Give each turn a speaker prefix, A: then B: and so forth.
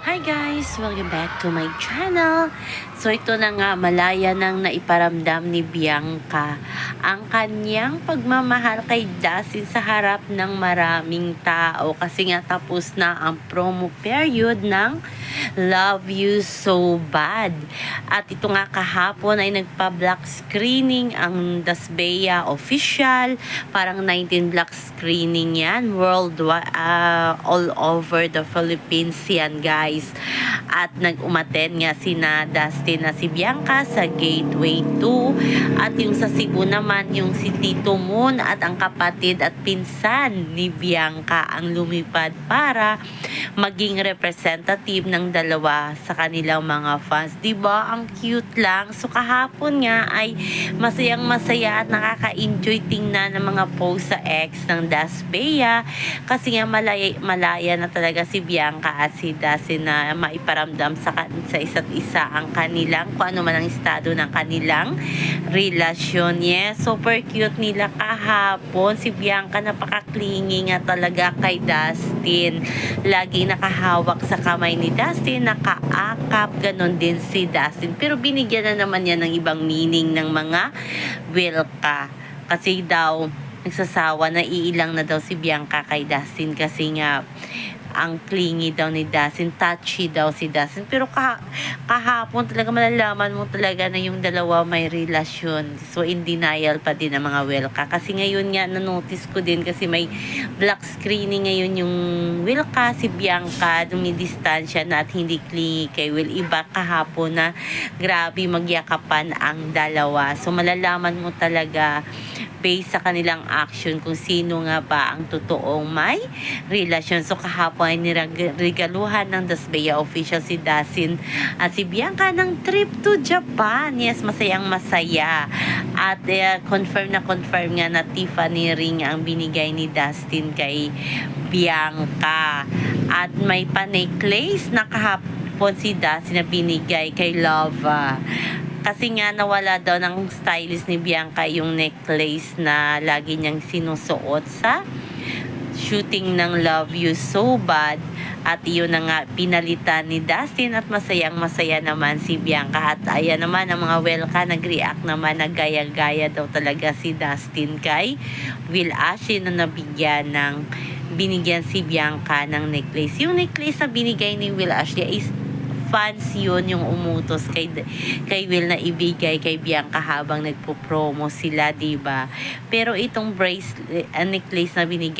A: Hi guys! Welcome back to my channel. So ito na nga, malaya nang naiparamdam ni Bianca ang kanyang pagmamahal kay Dustin sa harap ng maraming tao kasi nga tapos na ang promo period ng Love You So Bad. At ito nga kahapon ay nagpa-black screening ang Dasbea official. Parang 19 black screening yan. Worldwide, all over the Philippines yan guys. At nag-umaten nga sina Dustin na si Bianca sa Gateway 2. At yung sa Cebu naman, yung si Tito Moon at ang kapatid at pinsan ni Bianca ang lumipad para maging representative ng dalawa sa kanilang mga fans. Diba? Ang cute lang. So kahapon nga ay masayang masaya at nakaka-enjoy tingnan ng mga post sa X ng Dasbea kasi nga malaya na talaga si Bianca at si Dustin na maiparamdam sa isa't isa ang kanilang kung ano man ang estado ng kanilang relasyon. Yes, super cute nila kahapon. Si Bianca napaka-clingy nga talaga kay Dustin. Lagi nakahawak sa kamay ni Dustin, nakaakap, ganon din si Dustin. Pero binigyan na naman yan ng ibang meaning ng mga Wilka. Kasi daw, nagsasawa na iilang na daw si Bianca kay Dustin kasi nga ang clingy daw ni Dustin, touchy daw si Dustin. Pero kahapon talaga malalaman mo talaga na yung dalawa may relasyon. So in denial pa din ang mga Wilka. Kasi ngayon nga na-notice ko din kasi may black screening ngayon yung Wilka, si Bianca, dumidistansya na at hindi clingy kay Will. Iba kahapon na grabe magyakapan ang dalawa. So malalaman mo talaga based sa kanilang action kung sino nga ba ang totoong may relasyon. So kahapon ay niregaluhan ng Dasbea official si Dustin at si Bianca ng trip to Japan. Yes, masayang masaya. At confirm nga na Tiffany ring ang binigay ni Dustin kay Bianca. At may pa-necklace na kahapon si Dustin na binigay kay Lova. Kasi nga nawala daw ng stylist ni Bianca yung necklace na lagi niyang sinusuot sa shooting ng Love You So Bad. At iyon na nga pinalitan ni Dustin at masayang masaya naman si Bianca. At ayan naman ang mga Wilka nag-react naman na gaya-gaya daw talaga si Dustin kay Will Ashley na binigyan si Bianca ng necklace. Yung necklace na binigay ni Will Ashley is fans yun yung umutos kay Will na ibigay kay Bianca habang nagpo-promo sila, diba? Pero itong necklace na binigay